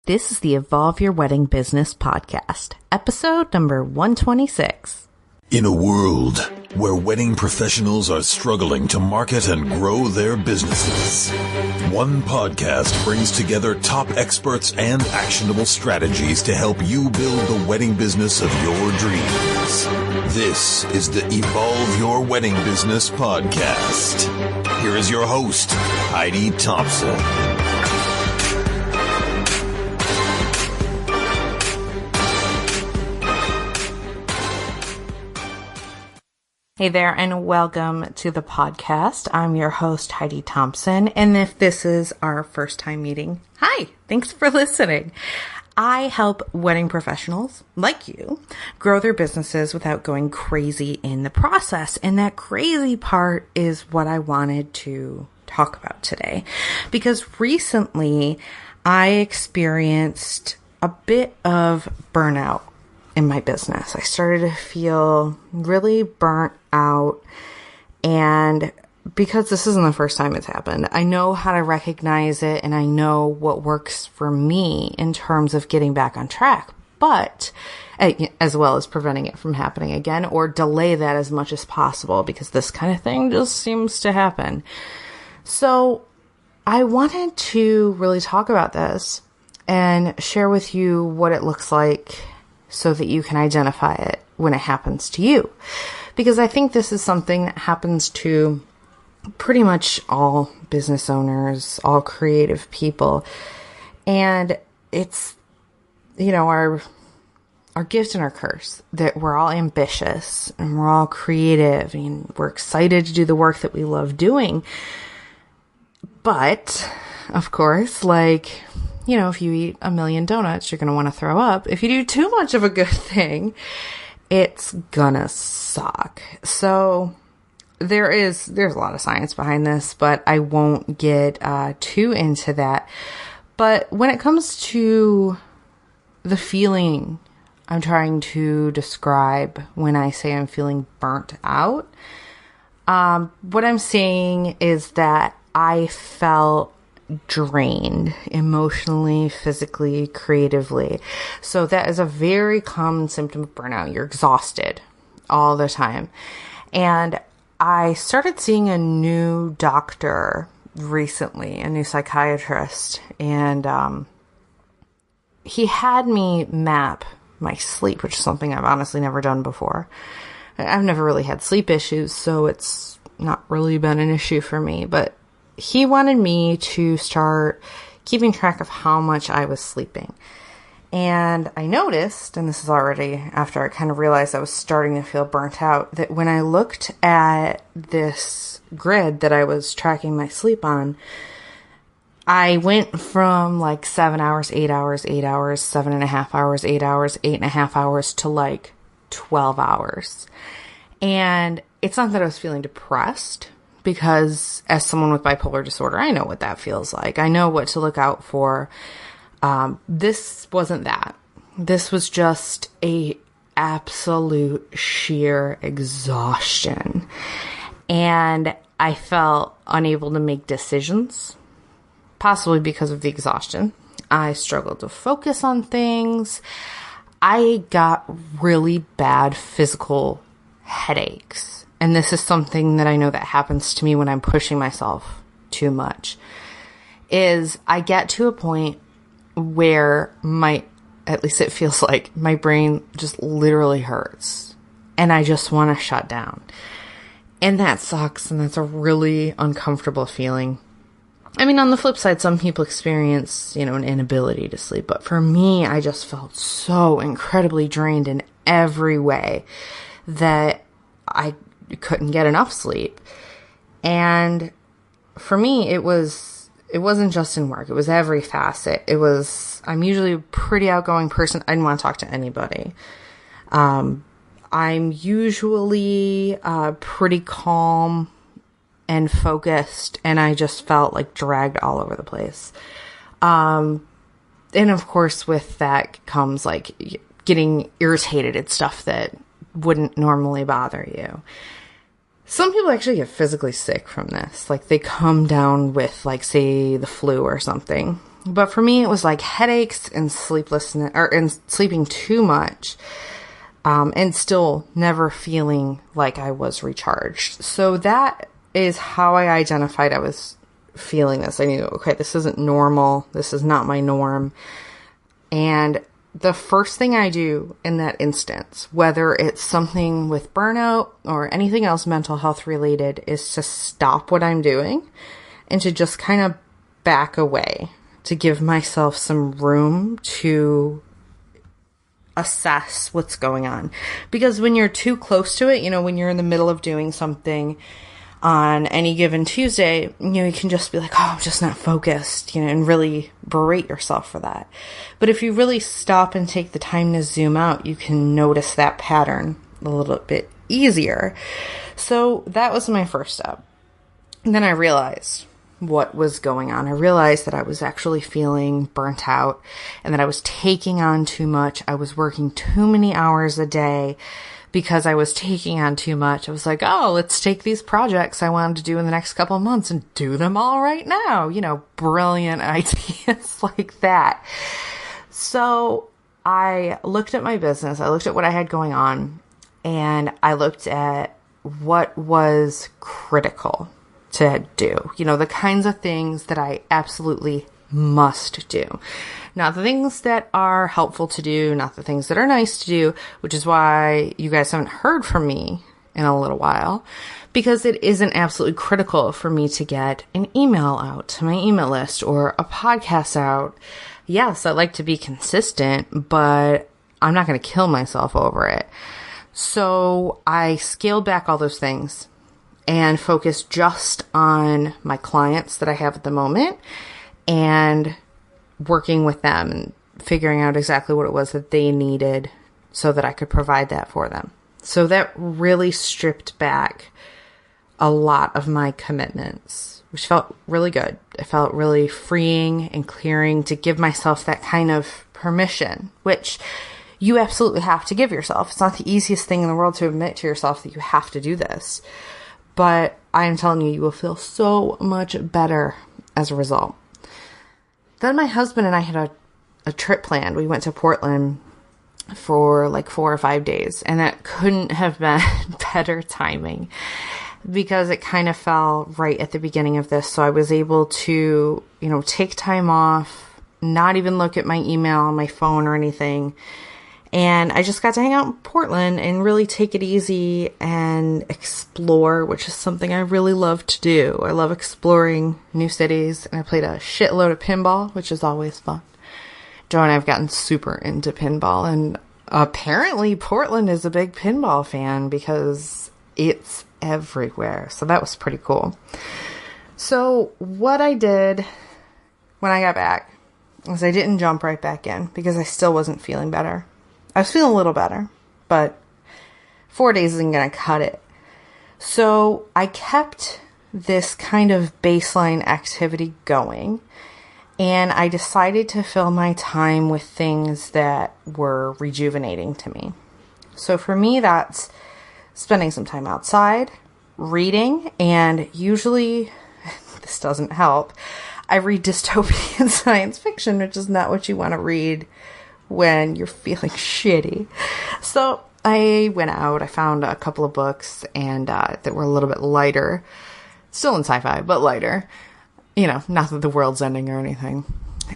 This is the Evolve Your Wedding Business podcast, episode number 126. In a world where wedding professionals are struggling to market and grow their businesses, one podcast brings together top experts and actionable strategies to help you build the wedding business of your dreams. This is the Evolve Your Wedding Business podcast. Here is your host, Heidi Thompson. Hey there, and welcome to the podcast. I'm your host, Heidi Thompson, and if this is our first time meeting, hi, thanks for listening. I help wedding professionals like you grow their businesses without going crazy in the process, and that crazy part is what I wanted to talk about today, because recently I experienced a bit of burnout in my business. I started to feel really burnt out, and because this isn't the first time it's happened, I know how to recognize it and I know what works for me in terms of getting back on track, but as well as preventing it from happening again or delay that as much as possible, because this kind of thing just seems to happen. So I wanted to really talk about this and share with you what it looks like so that you can identify it when it happens to you. Because I think this is something that happens to pretty much all business owners, all creative people. And it's, our gift and our curse, that we're all ambitious and we're all creative and we're excited to do the work that we love doing. But, of course, if you eat 1,000,000 donuts, you're going to want to throw up. If you do too much of a good thing, it's gonna suck. So there's a lot of science behind this, but I won't get too into that. But when it comes to the feeling I'm trying to describe when I say I'm feeling burnt out, what I'm saying is that I felt drained emotionally, physically, creatively. So that is a very common symptom of burnout. You're exhausted all the time. And I started seeing a new doctor recently, a new psychiatrist, and he had me map my sleep, which is something I've honestly never done before. I've never really had sleep issues, so it's not really been an issue for me, but he wanted me to start keeping track of how much I was sleeping. And I noticed, and this is already after I kind of realized I was starting to feel burnt out, that when I looked at this grid that I was tracking my sleep on, I went from 7 hours, 8 hours, 8 hours, 7.5 hours, 8 hours, 8.5 hours to 12 hours. And it's not that I was feeling depressed, because as someone with bipolar disorder, I know what that feels like. I know what to look out for. This wasn't that. This was just a absolute sheer exhaustion. And I felt unable to make decisions, possibly because of the exhaustion. I struggled to focus on things. I got really bad physical headaches. And this is something that I know that happens to me when I'm pushing myself too much, is I get to a point where at least it feels like my brain just literally hurts and I just want to shut down. And that sucks. And that's a really uncomfortable feeling. I mean, on the flip side, some people experience, an inability to sleep. But for me, I just felt so incredibly drained in every way that I couldn't get enough sleep. And for me, it wasn't just in work. It was every facet. I'm usually a pretty outgoing person. I didn't want to talk to anybody. I'm usually pretty calm and focused, and I just felt dragged all over the place. And of course, with that comes getting irritated at stuff that wouldn't normally bother you. Some people actually get physically sick from this. They come down with, say, the flu or something. But for me, it was like headaches and sleeplessness, and sleeping too much, and still never feeling like I was recharged. So that is how I identified I was feeling this. I knew, okay, this isn't normal. This is not my norm. And the first thing I do in that instance, whether it's something with burnout or anything else mental health related, is to stop what I'm doing and to just kind of back away, to give myself some room to assess what's going on. Because when you're too close to it, when you're in the middle of doing something on any given Tuesday, you can just be like, oh, I'm just not focused, and really berate yourself for that. But if you really stop and take the time to zoom out, you can notice that pattern a little bit easier. So that was my first step. And then I realized what was going on. I realized that I was actually feeling burnt out and that I was taking on too much. I was working too many hours a day. Because I was taking on too much, I was like, oh, let's take these projects I wanted to do in the next couple of months and do them all right now. Brilliant ideas like that. So I looked at my business. I looked at what I had going on, and I looked at what was critical to do. The kinds of things that I absolutely must do. Not the things that are helpful to do, not the things that are nice to do, which is why you guys haven't heard from me in a little while, because it isn't absolutely critical for me to get an email out to my email list or a podcast out. Yes, I like to be consistent, but I'm not going to kill myself over it. So I scaled back all those things and focused just on my clients that I have at the moment and working with them and figuring out exactly what it was that they needed so that I could provide that for them. So that really stripped back a lot of my commitments, which felt really good. It felt really freeing and clearing to give myself that kind of permission, which you absolutely have to give yourself. It's not the easiest thing in the world to admit to yourself that you have to do this, but I am telling you, you will feel so much better as a result. Then my husband and I had a trip planned. We went to Portland for like 4 or 5 days, and that couldn't have been better timing because it kind of fell right at the beginning of this. So I was able to, take time off, not even look at my email on my phone or anything. And I just got to hang out in Portland and really take it easy and explore, which is something I really love to do. I love exploring new cities, and I played a shitload of pinball, which is always fun. Joe and I have gotten super into pinball, and apparently Portland is a big pinball fan because it's everywhere. So that was pretty cool. So what I did when I got back was I didn't jump right back in because I still wasn't feeling better. I was feeling a little better, but 4 days isn't going to cut it. So I kept this kind of baseline activity going, and I decided to fill my time with things that were rejuvenating to me. So for me, that's spending some time outside, reading, and usually, this doesn't help, I read dystopian science fiction, which is not what you want to read when you're feeling shitty. So I went out, I found a couple of books and that were a little bit lighter, still in sci-fi, but lighter, not that the world's ending or anything.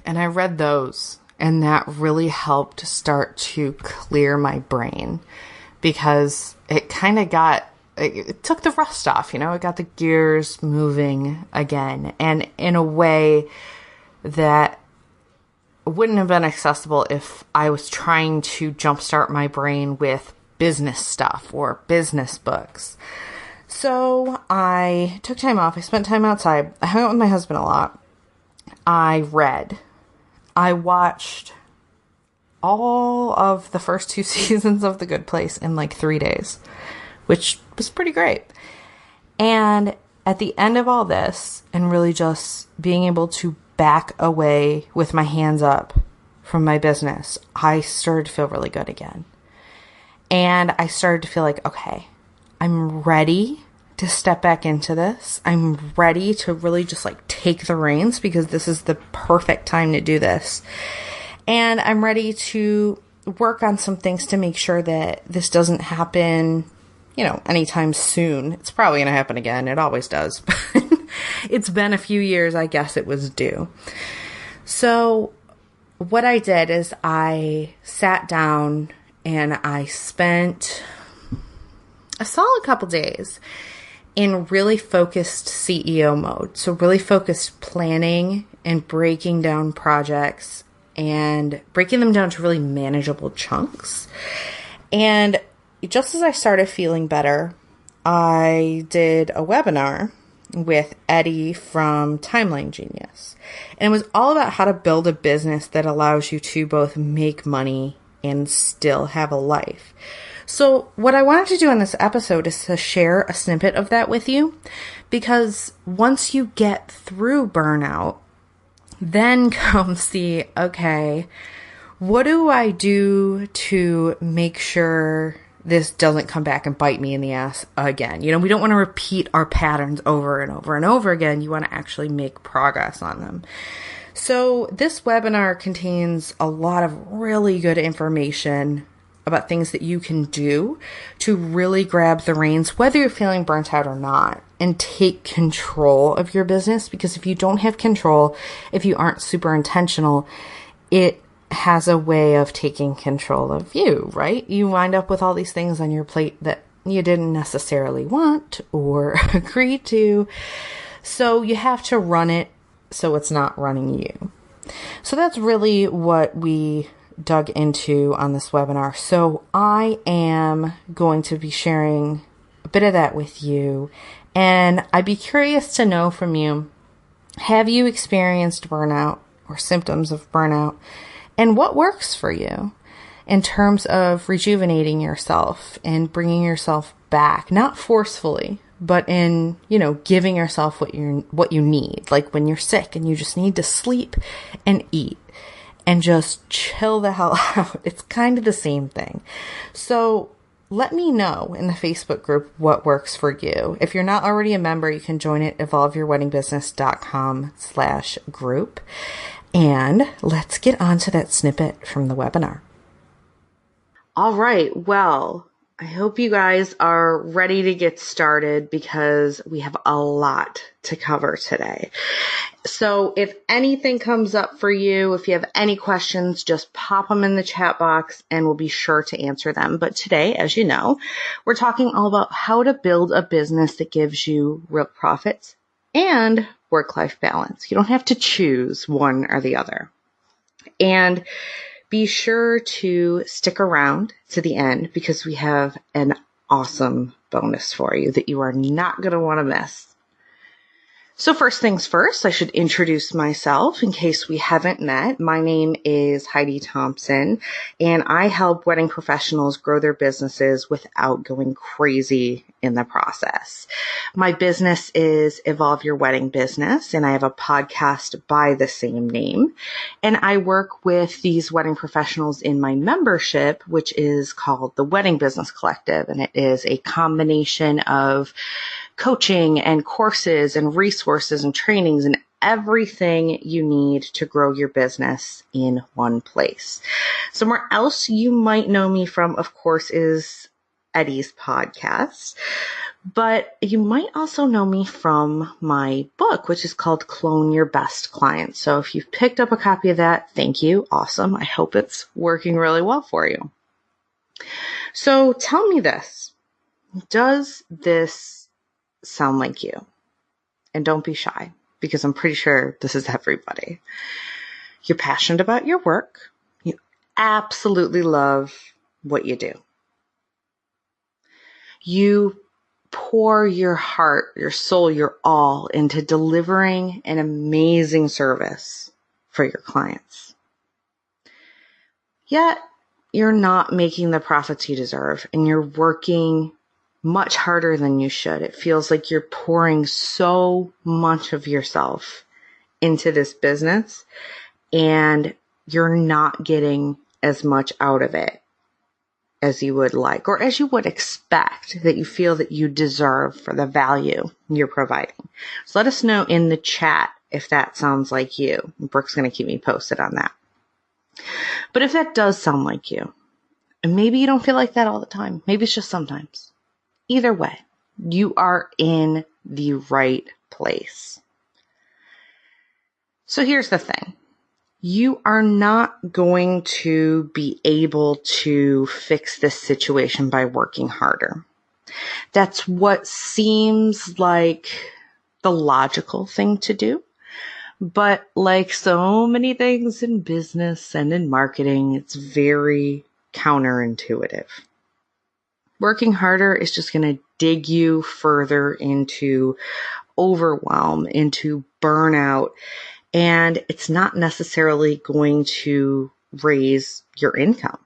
And I read those, and that really helped start to clear my brain because it kind of it took the rust off, it got the gears moving again, and in a way that wouldn't have been accessible if I was trying to jumpstart my brain with business stuff or business books. So I took time off. I spent time outside. I hung out with my husband a lot. I read. I watched all of the first 2 seasons of The Good Place in like 3 days, which was pretty great. And at the end of all this, and really just being able to back away with my hands up from my business, I started to feel really good again. And I started to feel like, okay, I'm ready to step back into this. I'm ready to really just like take the reins because this is the perfect time to do this. And I'm ready to work on some things to make sure that this doesn't happen, anytime soon. It's probably going to happen again. It always does. But it's been a few years. I guess it was due. So what I did is I sat down and I spent a solid couple days in really focused CEO mode. So really focused planning and breaking down projects and breaking them down to really manageable chunks. And just as I started feeling better, I did a webinar with Eddie from Timeline Genius. And it was all about how to build a business that allows you to both make money and still have a life. So what I wanted to do in this episode is to share a snippet of that with you, because once you get through burnout, then comes the, okay, what do I do to make sure this doesn't come back and bite me in the ass again? We don't want to repeat our patterns over and over and over again. You want to actually make progress on them. So this webinar contains a lot of really good information about things that you can do to really grab the reins, whether you're feeling burnt out or not, and take control of your business. Because if you don't have control, if you aren't super intentional, it has a way of taking control of you, right? You wind up with all these things on your plate that you didn't necessarily want or agree to. So you have to run it so it's not running you. So that's really what we dug into on this webinar. So I am going to be sharing a bit of that with you. And I'd be curious to know from you, have you experienced burnout or symptoms of burnout? And what works for you in terms of rejuvenating yourself and bringing yourself back, not forcefully, but in, giving yourself what you need. Like when you're sick and you just need to sleep and eat and just chill the hell out. It's kind of the same thing. So let me know in the Facebook group what works for you. If you're not already a member, you can join it, evolveyourweddingbusiness.com/group. And let's get on to that snippet from the webinar. All right. Well, I hope you guys are ready to get started because we have a lot to cover today. So if anything comes up for you, if you have any questions, just pop them in the chat box and we'll be sure to answer them. But today, as you know, we're talking all about how to build a business that gives you real profits and work-life balance. You don't have to choose one or the other. And be sure to stick around to the end because we have an awesome bonus for you that you are not going to want to miss. So first things first, I should introduce myself in case we haven't met. My name is Heidi Thompson, and I help wedding professionals grow their businesses without going crazy in the process. My business is Evolve Your Wedding Business, and I have a podcast by the same name. And I work with these wedding professionals in my membership, which is called the Wedding Business Collective, and it is a combination of coaching and courses and resources and trainings and everything you need to grow your business in one place. Somewhere else you might know me from, of course, is Eddie's podcast, but you might also know me from my book, which is called Clone Your Best Client. So if you've picked up a copy of that, thank you. Awesome. I hope it's working really well for you. So tell me this. Does this sound like you? And don't be shy, because I'm pretty sure this is everybody. You're passionate about your work. You absolutely love what you do. You pour your heart, your soul, your all into delivering an amazing service for your clients. Yet, you're not making the profits you deserve, and you're working much harder than you should. It feels like you're pouring so much of yourself into this business and you're not getting as much out of it as you would like, or as you would expect, that you feel that you deserve for the value you're providing. So let us know in the chat if that sounds like you. Brooke's going to keep me posted on that. But if that does sound like you, and maybe you don't feel like that all the time, maybe it's just sometimes. Either way, you are in the right place. So here's the thing. You are not going to be able to fix this situation by working harder. That's what seems like the logical thing to do. But like so many things in business and in marketing, it's very counterintuitive. Working harder is just going to dig you further into overwhelm, into burnout, and it's not necessarily going to raise your income.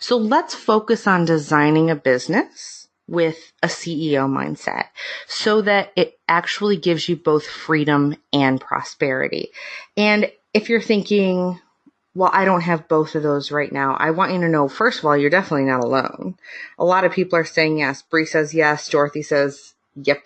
So let's focus on designing a business with a CEO mindset so that it actually gives you both freedom and prosperity. And if you're thinking, well, I don't have both of those right now, I want you to know, first of all, you're definitely not alone. A lot of people are saying yes. Bree says yes. Dorothy says, yep.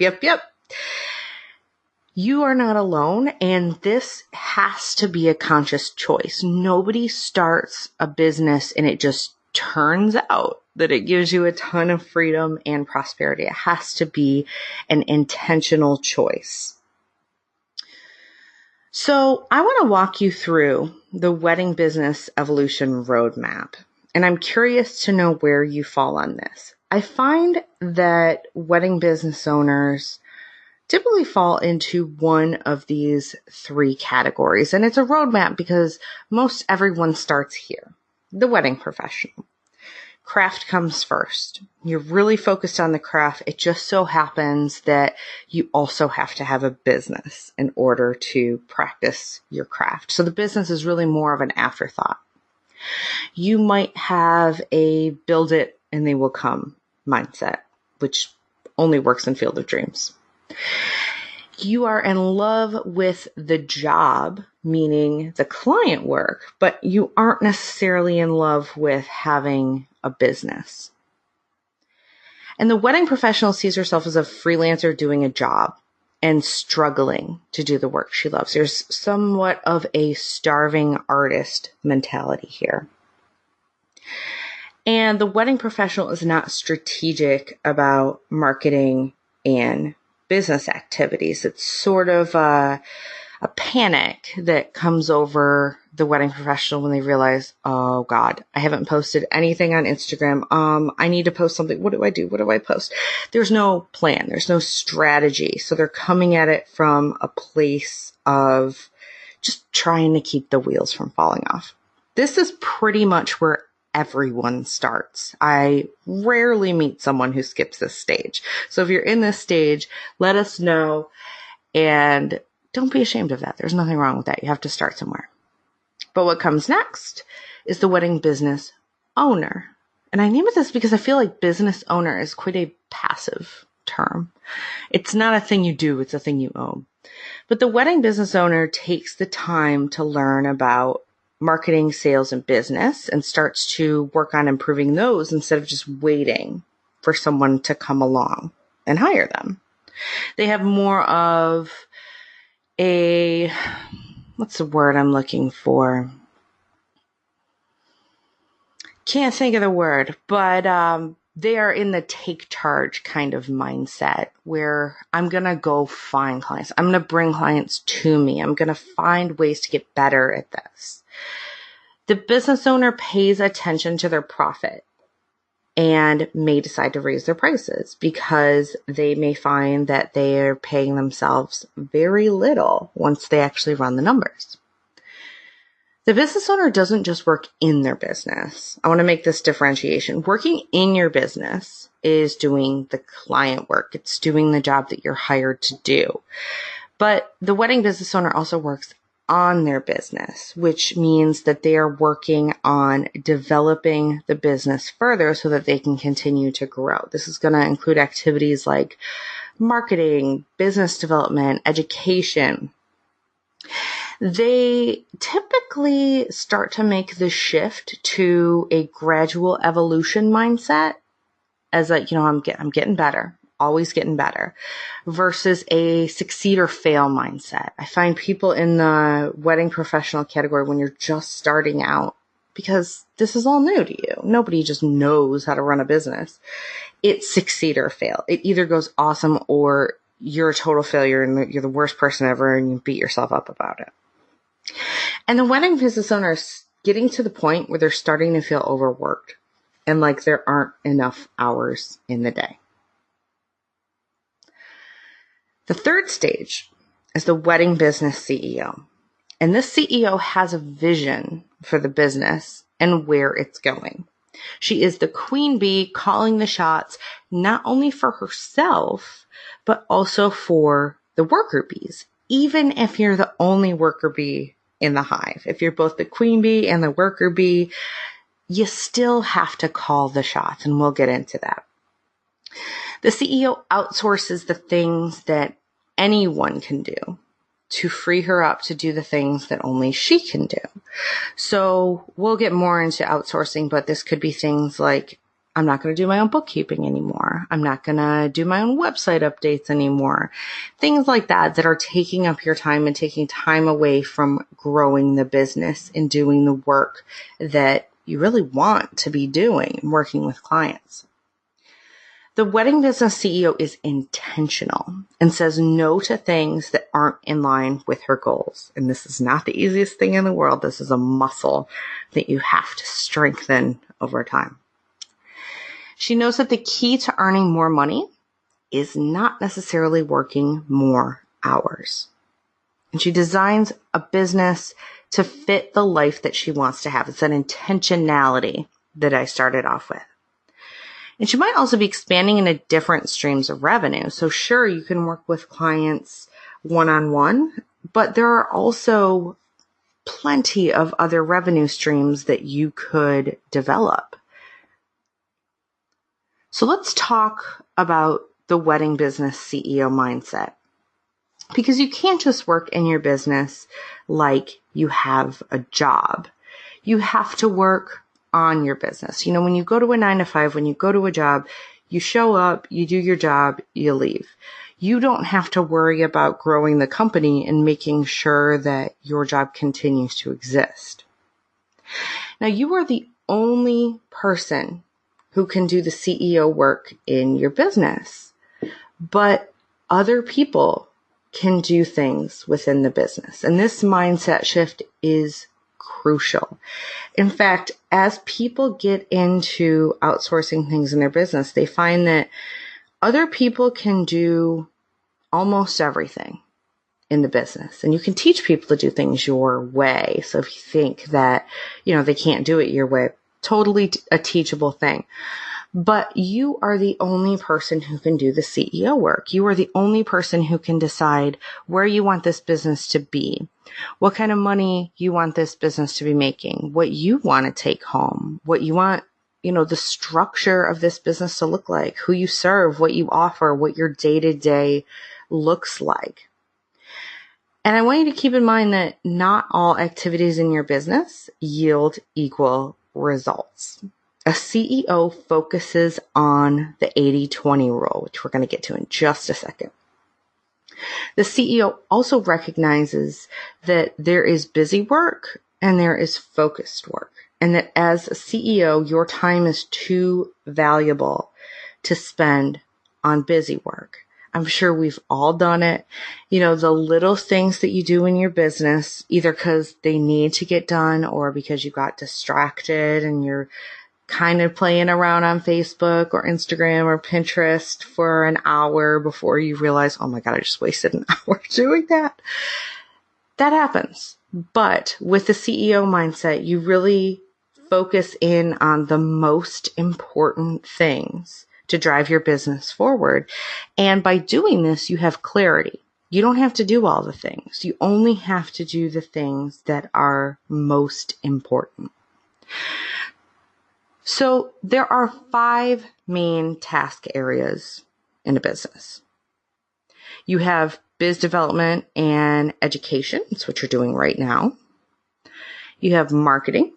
You are not alone, and this has to be a conscious choice. Nobody starts a business and it just turns out that it gives you a ton of freedom and prosperity. It has to be an intentional choice. So I want to walk you through the wedding business evolution roadmap, and I'm curious to know where you fall on this. I find that wedding business owners typically fall into one of these three categories. And it's a roadmap because most everyone starts here. The wedding professional. Craft comes first. You're really focused on the craft. It just so happens that you also have to have a business in order to practice your craft. So the business is really more of an afterthought. You might have a build it and they will come mindset, which only works in Field of Dreams. You are in love with the job, meaning the client work, but you aren't necessarily in love with having a business. And the wedding professional sees herself as a freelancer doing a job and struggling to do the work she loves. There's somewhat of a starving artist mentality here. And the wedding professional is not strategic about marketing and business activities. It's sort of a panic that comes over the wedding professional when they realize, oh God, I haven't posted anything on Instagram. I need to post something. What do I do? What do I post? There's no plan. There's no strategy. So they're coming at it from a place of just trying to keep the wheels from falling off. This is pretty much where everyone starts. I rarely meet someone who skips this stage. So if you're in this stage, let us know, and don't be ashamed of that. There's nothing wrong with that. You have to start somewhere. But what comes next is the wedding business owner. And I name it this because I feel like business owner is quite a passive term. It's not a thing you do, it's a thing you own. But the wedding business owner takes the time to learn about marketing, sales, and business and starts to work on improving those instead of just waiting for someone to come along and hire them. They have more of a, what's the word I'm looking for? Can't think of the word, but they are in the take charge kind of mindset where I'm going to go find clients. I'm going to bring clients to me. I'm going to find ways to get better at this. The business owner pays attention to their profit and may decide to raise their prices because they may find that they are paying themselves very little once they actually run the numbers. The business owner doesn't just work in their business. I want to make this differentiation. Working in your business is doing the client work. It's doing the job that you're hired to do. But the wedding business owner also works on their business, which means that they are working on developing the business further so that they can continue to grow. This is going to include activities like marketing, business development, education. They typically start to make the shift to a gradual evolution mindset as like, I'm getting better, always getting better, versus a succeed or fail mindset. I find people in the wedding professional category when you're just starting out, because this is all new to you. Nobody just knows how to run a business. It's succeed or fail. It either goes awesome or you're a total failure and you're the worst person ever and you beat yourself up about it. And the wedding business owners getting to the point where they're starting to feel overworked and like there aren't enough hours in the day. The third stage is the wedding business CEO. And this CEO has a vision for the business and where it's going. She is the queen bee calling the shots, not only for herself, but also for the worker bees. Even if you're the only worker bee in the hive, if you're both the queen bee and the worker bee, you still have to call the shots, and we'll get into that. The CEO outsources the things that anyone can do to free her up to do the things that only she can do. So we'll get more into outsourcing, but this could be things like, I'm not going to do my own bookkeeping anymore. I'm not going to do my own website updates anymore. Things like that are taking up your time and taking time away from growing the business and doing the work that you really want to be doing and working with clients. The wedding business CEO is intentional and says no to things that aren't in line with her goals. And this is not the easiest thing in the world. This is a muscle that you have to strengthen over time. She knows that the key to earning more money is not necessarily working more hours. And she designs a business to fit the life that she wants to have. It's that intentionality that I started off with. And she might also be expanding into different streams of revenue. So sure, you can work with clients one-on-one, but there are also plenty of other revenue streams that you could develop. So let's talk about the wedding business CEO mindset, because you can't just work in your business like you have a job. You have to work on your business. When you go to a 9-to-5, when you go to a job, you show up, you do your job, you leave. You don't have to worry about growing the company and making sure that your job continues to exist. Now, you are the only person who can do the CEO work in your business, but other people can do things within the business. And this mindset shift is crucial. In fact, as people get into outsourcing things in their business, they find that other people can do almost everything in the business. And you can teach people to do things your way. So if you think that, they can't do it your way, totally a teachable thing. But you are the only person who can do the CEO work. You are the only person who can decide where you want this business to be, what kind of money you want this business to be making, what you want to take home, what you want, the structure of this business to look like, who you serve, what you offer, what your day-to-day looks like. And I want you to keep in mind that not all activities in your business yield equal results. A CEO focuses on the 80-20 rule, which we're going to get to in just a second. The CEO also recognizes that there is busy work and there is focused work, and that as a CEO, your time is too valuable to spend on busy work. I'm sure we've all done it. The little things that you do in your business, either because they need to get done or because you got distracted and you're kind of playing around on Facebook or Instagram or Pinterest for an hour before you realize, oh my God, I just wasted an hour doing that. That happens. But with the CEO mindset, you really focus in on the most important things to drive your business forward. And by doing this, you have clarity. You don't have to do all the things. You only have to do the things that are most important. So there are 5 main task areas in a business. You have biz development and education. It's what you're doing right now. You have marketing,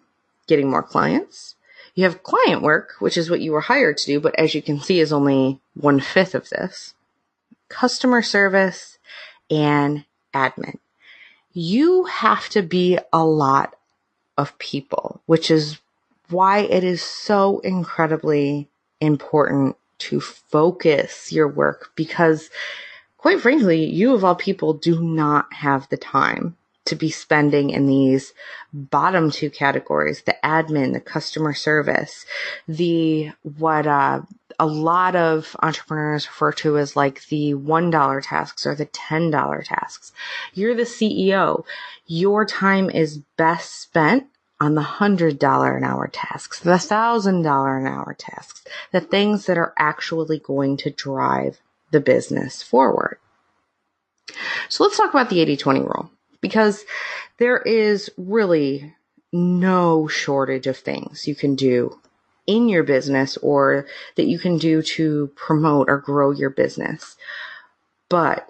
getting more clients. You have client work, which is what you were hired to do, but as you can see is only 1/5 of this. Customer service and admin. You have to be a lot of people, which is why it is so incredibly important to focus your work, because quite frankly, you of all people do not have the time to be spending in these bottom two categories, the admin, the customer service, what a lot of entrepreneurs refer to as like the $1 tasks or the $10 tasks. You're the CEO. Your time is best spent on the $100 an hour tasks, the $1,000 an hour tasks, the things that are actually going to drive the business forward. So let's talk about the 80-20 rule, because there is really no shortage of things you can do in your business or that you can do to promote or grow your business. But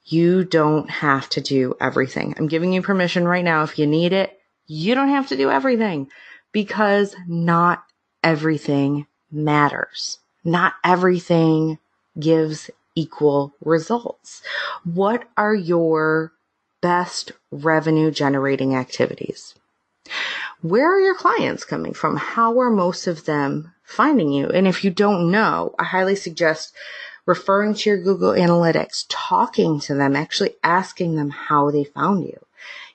you don't have to do everything. I'm giving you permission right now. If you need it, you don't have to do everything, because not everything matters. Not everything gives equal results. What are your best revenue generating activities? Where are your clients coming from? How are most of them finding you? And if you don't know, I highly suggest referring to your Google Analytics, talking to them, actually asking them how they found you.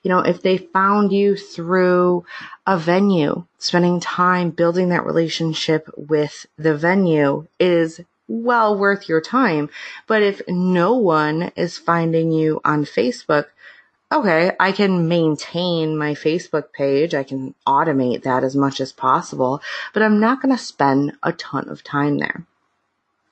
You know, if they found you through a venue, spending time building that relationship with the venue is well worth your time. But if no one is finding you on Facebook, okay, I can maintain my Facebook page. I can automate that as much as possible, but I'm not going to spend a ton of time there.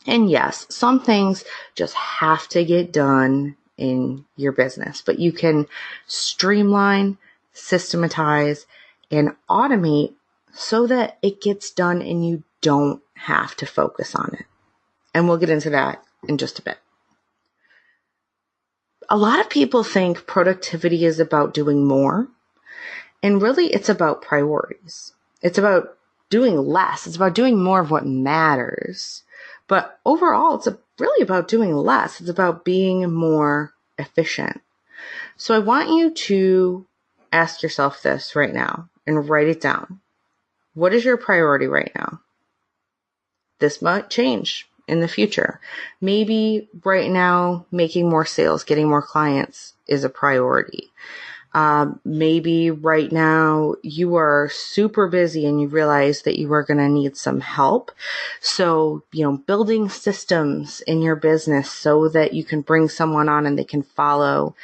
And yes, some things just have to get done in your business, but you can streamline, systematize, and automate so that it gets done and you don't have to focus on it. And we'll get into that in just a bit. A lot of people think productivity is about doing more, and really it's about priorities. It's about doing less. It's about doing more of what matters. But overall, it's really about doing less. It's about being more efficient. So I want you to ask yourself this right now and write it down. What is your priority right now? This might change in the future. Maybe right now, making more sales, getting more clients is a priority. Maybe right now you are super busy and you realize that you are going to need some help. So, building systems in your business so that you can bring someone on and they can follow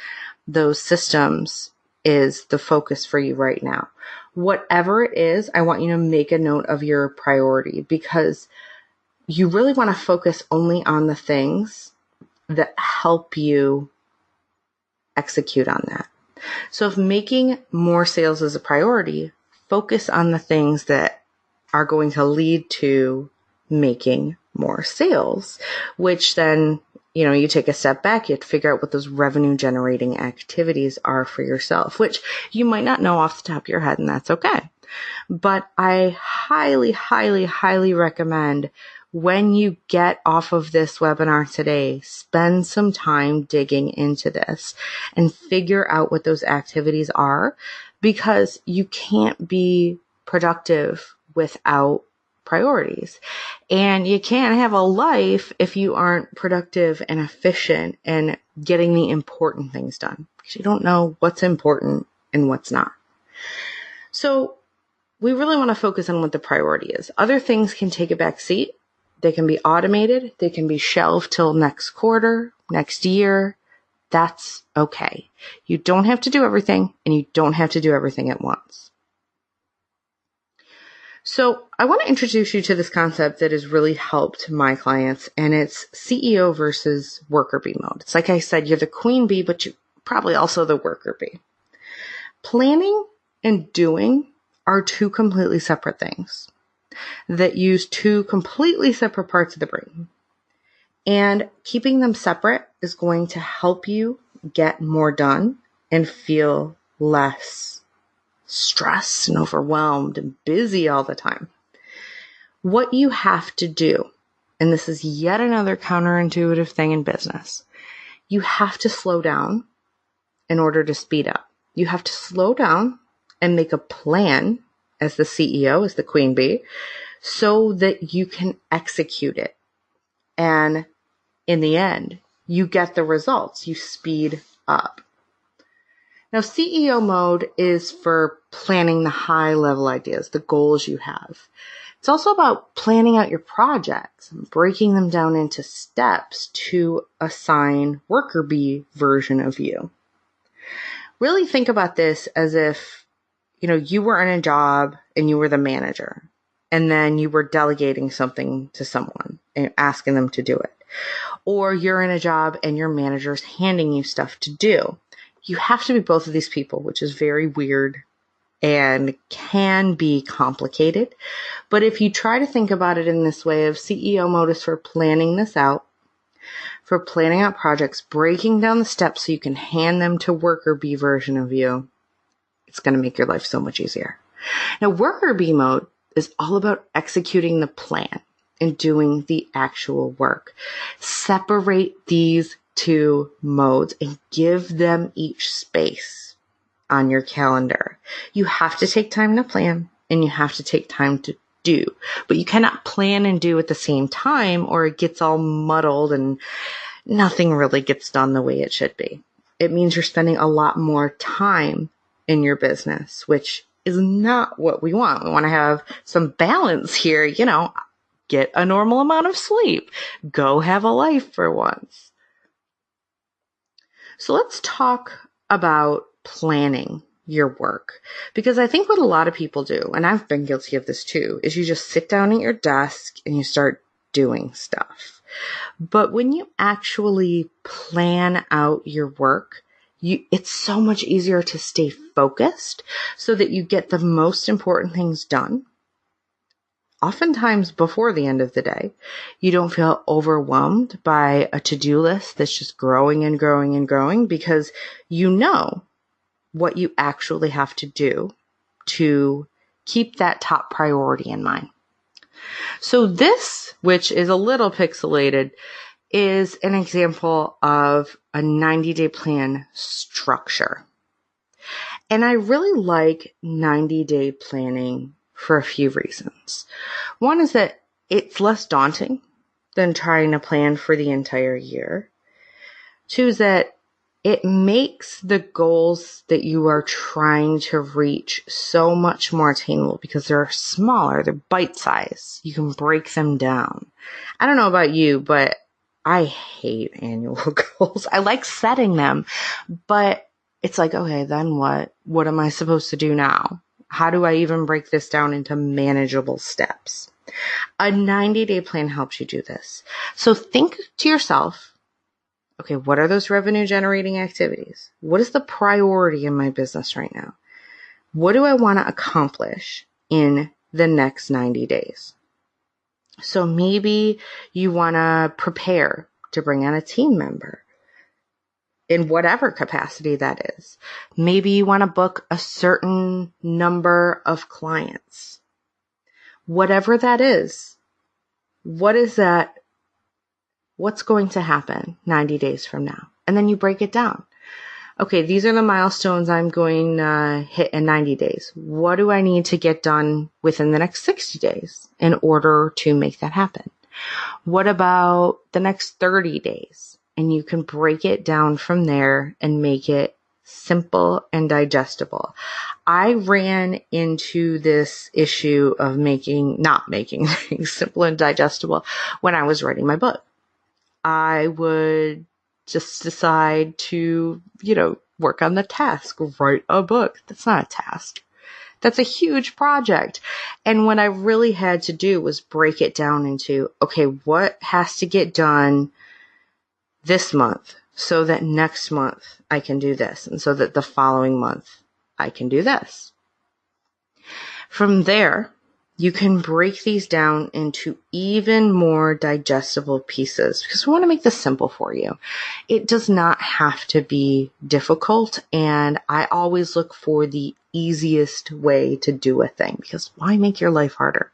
those systems is the focus for you right now. Whatever it is, I want you to make a note of your priority, because you really want to focus only on the things that help you execute on that. So if making more sales is a priority, focus on the things that are going to lead to making more sales, which then, you take a step back, you have to figure out what those revenue generating activities are for yourself, which you might not know off the top of your head, and that's okay. But I highly, highly, highly recommend, when you get off of this webinar today, spend some time digging into this and figure out what those activities are, because you can't be productive without priorities. And you can't have a life if you aren't productive and efficient and getting the important things done, because you don't know what's important and what's not. So we really want to focus on what the priority is. Other things can take a back seat. They can be automated. They can be shelved till next quarter, next year. That's okay. You don't have to do everything, and you don't have to do everything at once. So I want to introduce you to this concept that has really helped my clients, and it's CEO versus worker bee mode. It's like I said, you're the queen bee, but you're probably also the worker bee. Planning and doing are two completely separate things that use two completely separate parts of the brain. And keeping them separate is going to help you get more done and feel less stressed and overwhelmed and busy all the time. What you have to do, and this is yet another counterintuitive thing in business, you have to slow down in order to speed up. You have to slow down and make a plan as the CEO, as the queen bee, so that you can execute it. And in the end, you get the results. You speed up. Now, CEO mode is for planning the high-level ideas, the goals you have. It's also about planning out your projects and breaking them down into steps to assign worker bee version of you. Really think about this as if, you were in a job and you were the manager, and then you were delegating something to someone and asking them to do it. Or you're in a job and your manager's handing you stuff to do. You have to be both of these people, which is very weird and can be complicated. But if you try to think about it in this way of CEO mode is for planning this out, for planning out projects, breaking down the steps so you can hand them to worker bee version of you, it's going to make your life so much easier. Now, worker bee mode is all about executing the plan and doing the actual work. Separate these two modes and give them each space on your calendar. You have to take time to plan and you have to take time to do, but you cannot plan and do at the same time or it gets all muddled and nothing really gets done the way it should be. It means you're spending a lot more time in your business, which is not what we want. We want to have some balance here, get a normal amount of sleep, go have a life for once. So let's talk about planning your work, because I think what a lot of people do, and I've been guilty of this too, is you just sit down at your desk and you start doing stuff. But when you actually plan out your work, it's so much easier to stay focused so that you get the most important things done. Oftentimes before the end of the day, you don't feel overwhelmed by a to-do list that's just growing and growing and growing because you know what you actually have to do to keep that top priority in mind. So this, which is a little pixelated, is an example of a 90-day plan structure. And I really like 90-day planning for a few reasons. One is that it's less daunting than trying to plan for the entire year. Two is that it makes the goals that you are trying to reach so much more attainable because they're smaller, they're bite-sized. You can break them down. I don't know about you, but I hate annual goals. I like setting them, but it's like, okay, then what? What am I supposed to do now? How do I even break this down into manageable steps? A 90-day plan helps you do this. So think to yourself, okay, what are those revenue generating activities? What is the priority in my business right now? What do I want to accomplish in the next 90 days? So maybe you want to prepare to bring on a team member in whatever capacity that is. Maybe you want to book a certain number of clients. Whatever that is, what is that? What's going to happen 90 days from now? And then you break it down. Okay, these are the milestones I'm going to hit in 90 days. What do I need to get done within the next 60 days in order to make that happen? What about the next 30 days? And you can break it down from there and make it simple and digestible. I ran into this issue of not making things simple and digestible when I was writing my book. I would just decide to, work on the task, write a book. That's not a task. That's a huge project. And what I really had to do was break it down into, okay, what has to get done this month so that next month I can do this, and so that the following month I can do this. From there, you can break these down into even more digestible pieces because we want to make this simple for you. It does not have to be difficult, and I always look for the easiest way to do a thing because why make your life harder?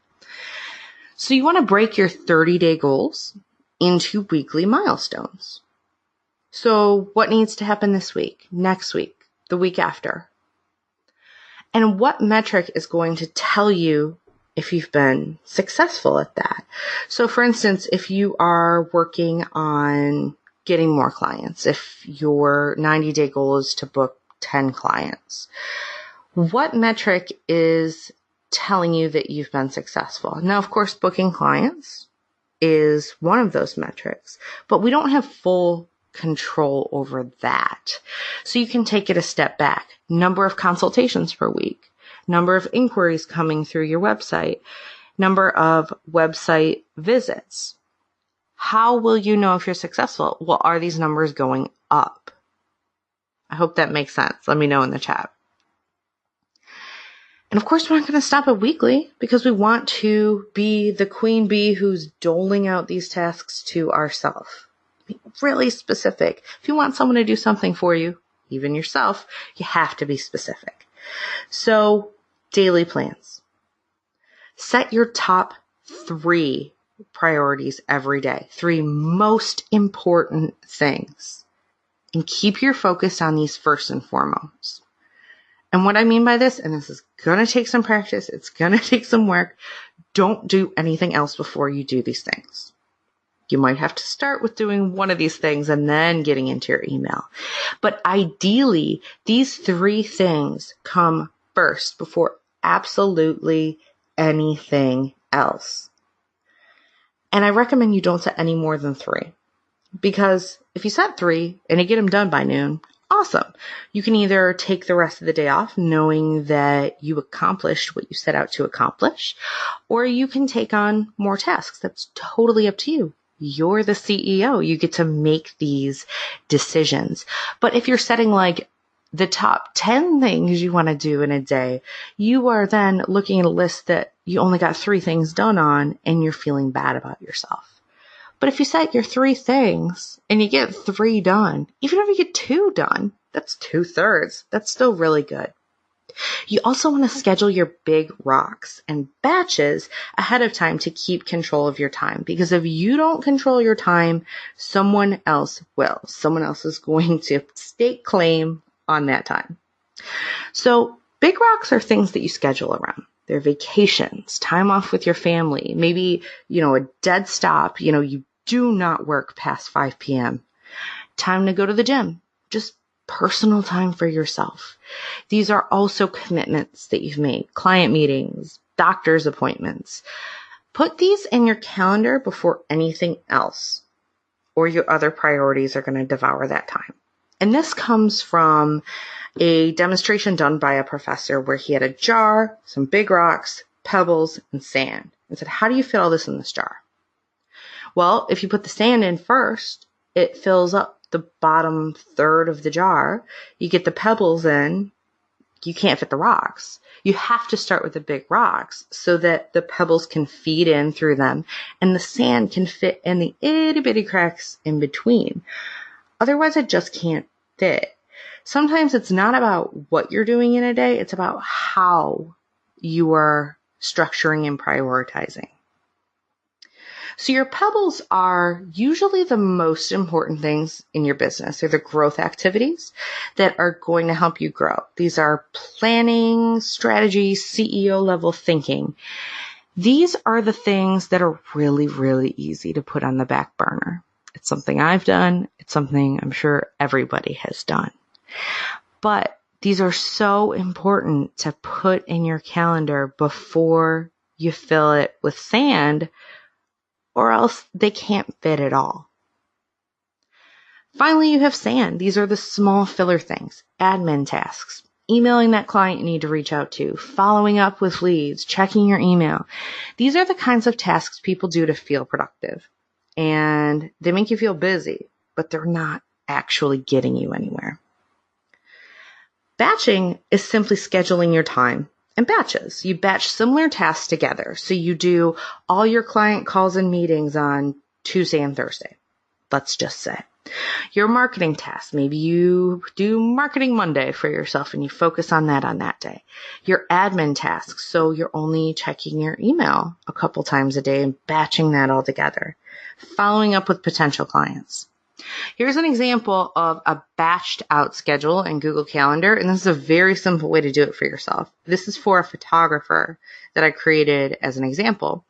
So you want to break your 30-day goals into weekly milestones. So what needs to happen this week, next week, the week after? And what metric is going to tell you if you've been successful at that? So for instance, if you are working on getting more clients, if your 90-day goal is to book 10 clients, what metric is telling you that you've been successful? Now, of course, booking clients is one of those metrics, but we don't have full control over that. So you can take it a step back. Number of consultations per week, number of inquiries coming through your website, number of website visits. How will you know if you're successful? Well, are these numbers going up? I hope that makes sense. Let me know in the chat. And of course, we're not going to stop at weekly because we want to be the queen bee who's doling out these tasks to ourselves. Be really specific. If you want someone to do something for you, even yourself, you have to be specific. So, daily plans. Set your top 3 priorities every day. 3 most important things. And keep your focus on these first and foremost. And what I mean by this, and this is going to take some practice, it's going to take some work, don't do anything else before you do these things. You might have to start with doing one of these things and then getting into your email. But ideally, these 3 things come first before absolutely anything else. And I recommend you don't set any more than 3. Because if you set 3 and you get them done by noon, awesome. You can either take the rest of the day off knowing that you accomplished what you set out to accomplish, or you can take on more tasks. That's totally up to you. You're the CEO. You get to make these decisions. But if you're setting like the top 10 things you want to do in a day, you are then looking at a list that you only got 3 things done on and you're feeling bad about yourself. But if you set your 3 things and you get 3 done, even if you get 2 done, that's 2/3. That's still really good. You also want to schedule your big rocks and batches ahead of time to keep control of your time. Because if you don't control your time, someone else will. Someone else is going to stake claim on that time. So big rocks are things that you schedule around. They're vacations, time off with your family, maybe, a dead stop, you do not work past 5 p.m. Time to go to the gym, just personal time for yourself. These are also commitments that you've made, client meetings, doctor's appointments. Put these in your calendar before anything else, or your other priorities are going to devour that time. And this comes from a demonstration done by a professor where he had a jar, some big rocks, pebbles, and sand, and said, how do you fit all this in this jar? Well, if you put the sand in first, it fills up the bottom third of the jar. You get the pebbles in, you can't fit the rocks. You have to start with the big rocks so that the pebbles can feed in through them and the sand can fit in the itty bitty cracks in between. Otherwise, it just can't fit. Sometimes it's not about what you're doing in a day, it's about how you are structuring and prioritizing. So your pebbles are usually the most important things in your business. They're the growth activities that are going to help you grow. These are planning, strategy, CEO level thinking. These are the things that are really, really easy to put on the back burner. It's something I've done. It's something I'm sure everybody has done. But these are so important to put in your calendar before you fill it with sand, or else they can't fit at all. Finally, you have sand. These are the small filler things, admin tasks, emailing that client you need to reach out to, following up with leads, checking your email. These are the kinds of tasks people do to feel productive. And they make you feel busy, but they're not actually getting you anywhere. Batching is simply scheduling your time in batches. You batch similar tasks together. So you do all your client calls and meetings on Tuesday and Thursday. Let's just say. Your marketing tasks, maybe you do marketing Monday for yourself and you focus on that day. Your admin tasks, so you're only checking your email a couple times a day and batching that all together. Following up with potential clients. Here's an example of a batched out schedule in Google Calendar, and this is a very simple way to do it for yourself. This is for a photographer that I created as an example.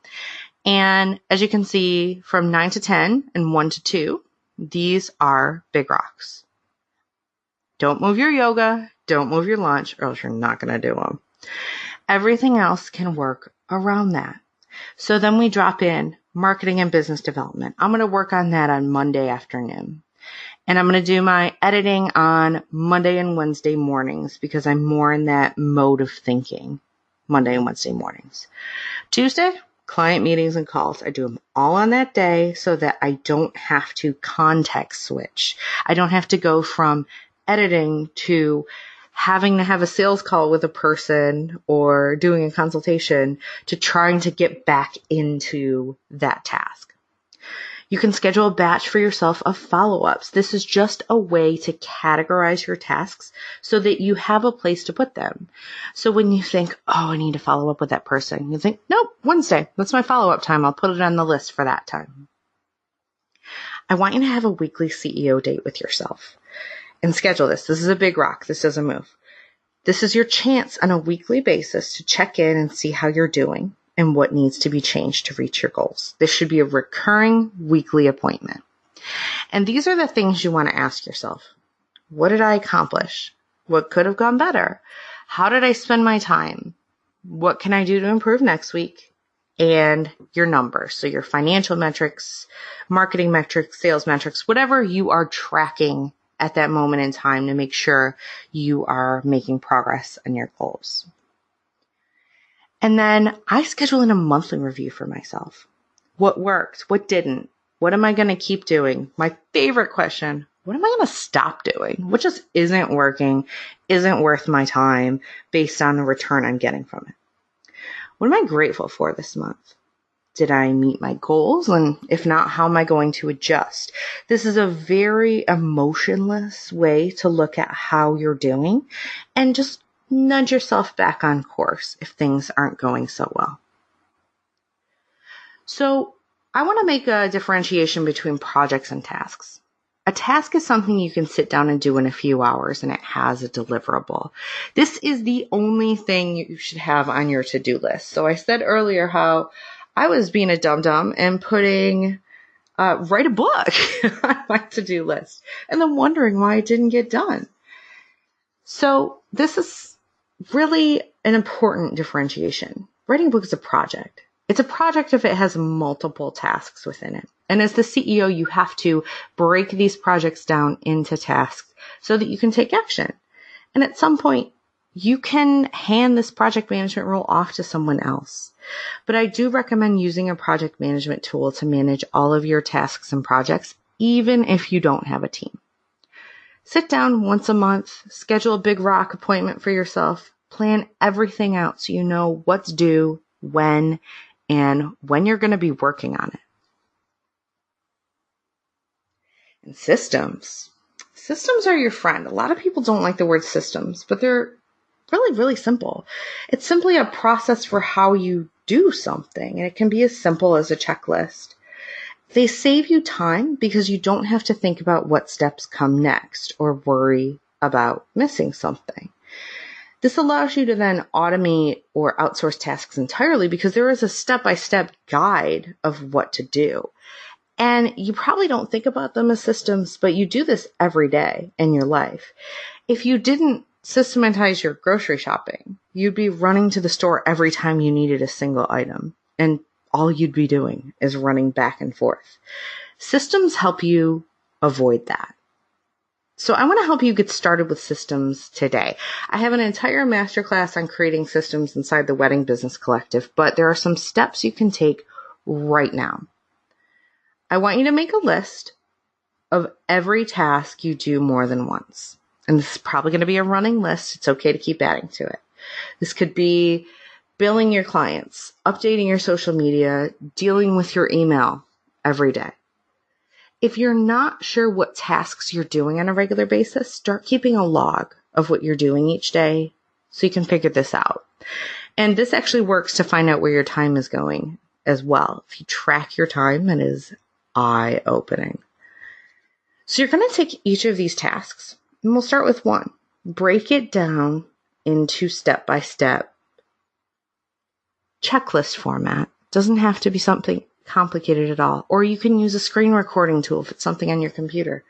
And as you can see, from 9 to 10 and 1 to 2, these are big rocks. Don't move your yoga, don't move your lunch, or else you're not going to do them. Everything else can work around that. So then we drop in marketing and business development. I'm going to work on that on Monday afternoon. And I'm going to do my editing on Monday and Wednesday mornings because I'm more in that mode of thinking Monday and Wednesday mornings. Tuesday, client meetings and calls. I do them all on that day so that I don't have to context switch. I don't have to go from editing to having to have a sales call with a person or doing a consultation to trying to get back into that task. You can schedule a batch for yourself of follow-ups. This is just a way to categorize your tasks so that you have a place to put them. So when you think, I need to follow up with that person, you think, nope, Wednesday, that's my follow-up time. I'll put it on the list for that time. I want you to have a weekly CEO date with yourself and schedule this. This is a big rock. This doesn't move. This is your chance on a weekly basis to check in and see how you're doing and what needs to be changed to reach your goals. This should be a recurring weekly appointment. And these are the things you want to ask yourself. What did I accomplish? What could have gone better? How did I spend my time? What can I do to improve next week? And your numbers. So your financial metrics, marketing metrics, sales metrics, whatever you are tracking at that moment in time to make sure you are making progress on your goals. And then I schedule in a monthly review for myself. What worked? What didn't? What am I going to keep doing? My favorite question, what am I going to stop doing? What just isn't working, isn't worth my time based on the return I'm getting from it? What am I grateful for this month? Did I meet my goals? And if not, how am I going to adjust? This is a very emotionless way to look at how you're doing and just nudge yourself back on course if things aren't going so well. So I want to make a differentiation between projects and tasks. A task is something you can sit down and do in a few hours and it has a deliverable. This is the only thing you should have on your to-do list. So I said earlier how I was being a dum-dum and putting write a book on my to-do list and then wondering why it didn't get done. So this is really an important differentiation. Writing a book is a project. It's a project if it has multiple tasks within it. And as the CEO, you have to break these projects down into tasks so that you can take action. And at some point, you can hand this project management role off to someone else. But I do recommend using a project management tool to manage all of your tasks and projects, even if you don't have a team. Sit down once a month, schedule a big rock appointment for yourself, plan everything out so you know what's due, when, and when you're going to be working on it. And systems. Systems are your friend. A lot of people don't like the word systems, but they're really, really simple. It's simply a process for how you do something, and it can be as simple as a checklist. They save you time because you don't have to think about what steps come next or worry about missing something. This allows you to then automate or outsource tasks entirely because there is a step-by-step guide of what to do. And you probably don't think about them as systems, but you do this every day in your life. If you didn't systematize your grocery shopping, you'd be running to the store every time you needed a single item. And all you'd be doing is running back and forth. Systems help you avoid that. So I want to help you get started with systems today. I have an entire masterclass on creating systems inside the Wedding Business Collective, but there are some steps you can take right now. I want you to make a list of every task you do more than once. And this is probably going to be a running list. It's okay to keep adding to it. This could be billing your clients, updating your social media, dealing with your email every day. If you're not sure what tasks you're doing on a regular basis, start keeping a log of what you're doing each day so you can figure this out. And this actually works to find out where your time is going as well. If you track your time, it is eye-opening. So you're going to take each of these tasks, and we'll start with one. Break it down into step-by-step checklist format. Doesn't have to be something complicated at all. Or you can use a screen recording tool if it's something on your computer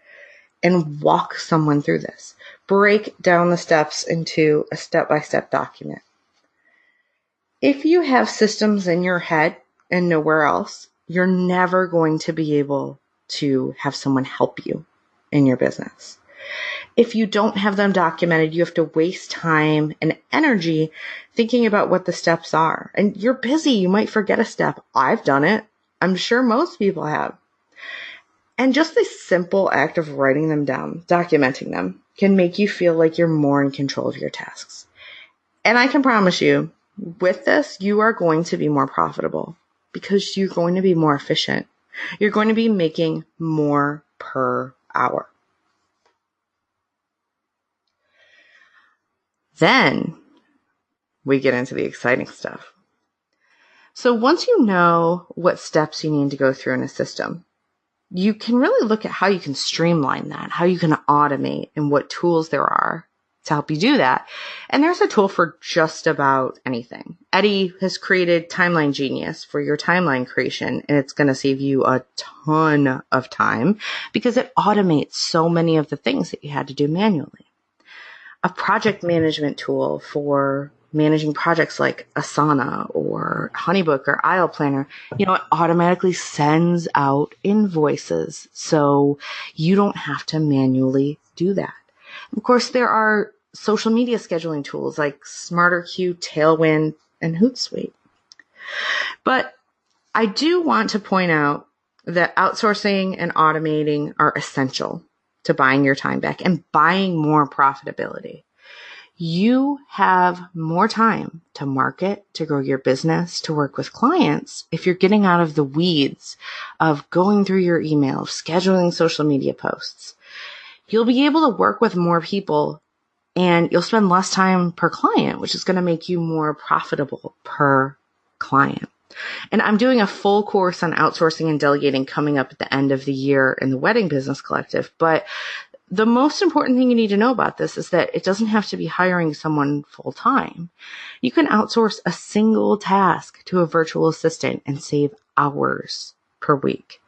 and walk someone through this. Break down the steps into a step-by-step document. If you have systems in your head and nowhere else, you're never going to be able to have someone help you in your business. If you don't have them documented, you have to waste time and energy thinking about what the steps are. And you're busy. You might forget a step. I've done it. I'm sure most people have. And just the simple act of writing them down, documenting them, can make you feel like you're more in control of your tasks. And I can promise you, with this, you are going to be more profitable because you're going to be more efficient. You're going to be making more per hour. Then we get into the exciting stuff. So once you know what steps you need to go through in a system, you can really look at how you can streamline that, how you can automate, and what tools there are to help you do that. And there's a tool for just about anything. Eddie has created Timeline Genius for your timeline creation, and it's going to save you a ton of time because it automates so many of the things that you had to do manually. A project management tool for managing projects like Asana or Honeybook or Aisle Planner, it automatically sends out invoices so you don't have to manually do that. Of course, there are social media scheduling tools like SmarterQueue, Tailwind, and Hootsuite. But I do want to point out that outsourcing and automating are essential to buying your time back and buying more profitability. You have more time to market, to grow your business, to work with clients if you're getting out of the weeds of going through your email, scheduling social media posts. You'll be able to work with more people and you'll spend less time per client, which is going to make you more profitable per client. And I'm doing a full course on outsourcing and delegating coming up at the end of the year in the Wedding Business Collective. But the most important thing you need to know about this is that it doesn't have to be hiring someone full time. You can outsource a single task to a virtual assistant and save hours per week.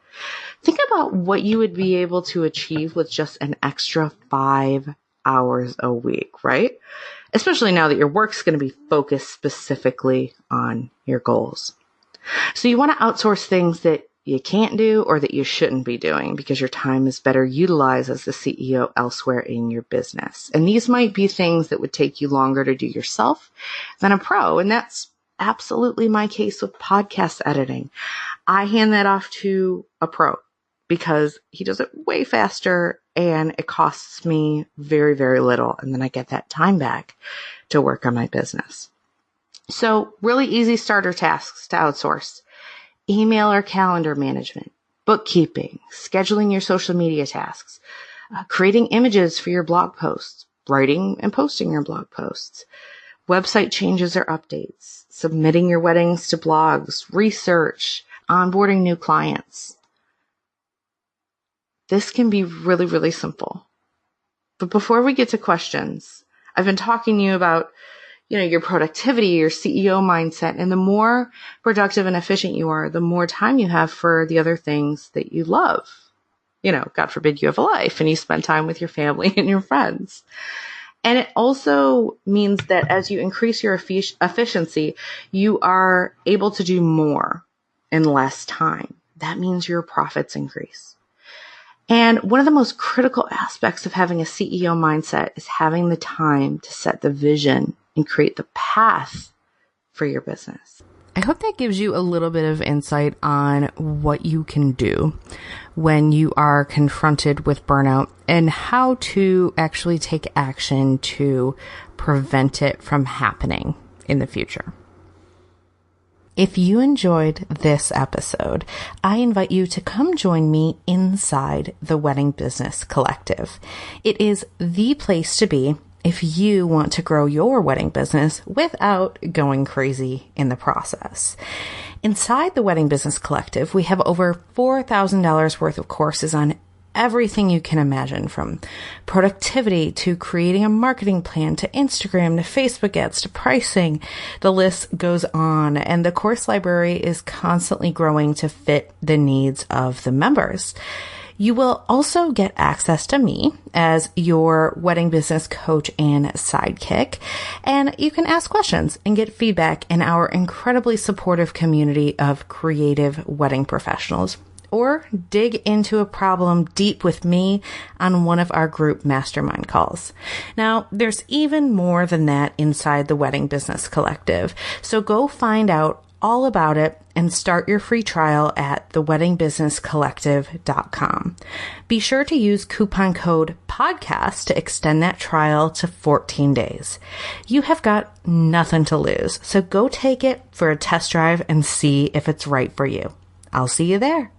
Think about what you would be able to achieve with just an extra 5 hours a week, right? Especially now that your work's going to be focused specifically on your goals. So you want to outsource things that you can't do or that you shouldn't be doing because your time is better utilized as the CEO elsewhere in your business. And these might be things that would take you longer to do yourself than a pro. And that's absolutely my case with podcast editing. I hand that off to a pro because he does it way faster and it costs me very, very little. And then I get that time back to work on my business. So really easy starter tasks to outsource. Email or calendar management, bookkeeping, scheduling your social media tasks, creating images for your blog posts, writing and posting your blog posts, website changes or updates, submitting your weddings to blogs, research, onboarding new clients. This can be really, really simple. But before we get to questions, I've been talking to you about your productivity, your CEO mindset, and the more productive and efficient you are, the more time you have for the other things that you love. God forbid you have a life and you spend time with your family and your friends. And it also means that as you increase your efficiency, you are able to do more in less time. That means your profits increase. And one of the most critical aspects of having a CEO mindset is having the time to set the vision and create the path for your business. I hope that gives you a little bit of insight on what you can do when you are confronted with burnout and how to actually take action to prevent it from happening in the future. If you enjoyed this episode, I invite you to come join me inside the Wedding Business Collective. It is the place to be if you want to grow your wedding business without going crazy in the process. Inside the Wedding Business Collective, we have over $4,000 worth of courses on everything you can imagine, from productivity to creating a marketing plan to Instagram to Facebook ads to pricing. The list goes on, and the course library is constantly growing to fit the needs of the members. You will also get access to me as your wedding business coach and sidekick, and you can ask questions and get feedback in our incredibly supportive community of creative wedding professionals, or dig into a problem deep with me on one of our group mastermind calls. Now, there's even more than that inside the Wedding Business Collective, so go find out all about it and start your free trial at theweddingbusinesscollective.com. Be sure to use coupon code PODCAST to extend that trial to 14 days. You have got nothing to lose, so go take it for a test drive and see if it's right for you. I'll see you there.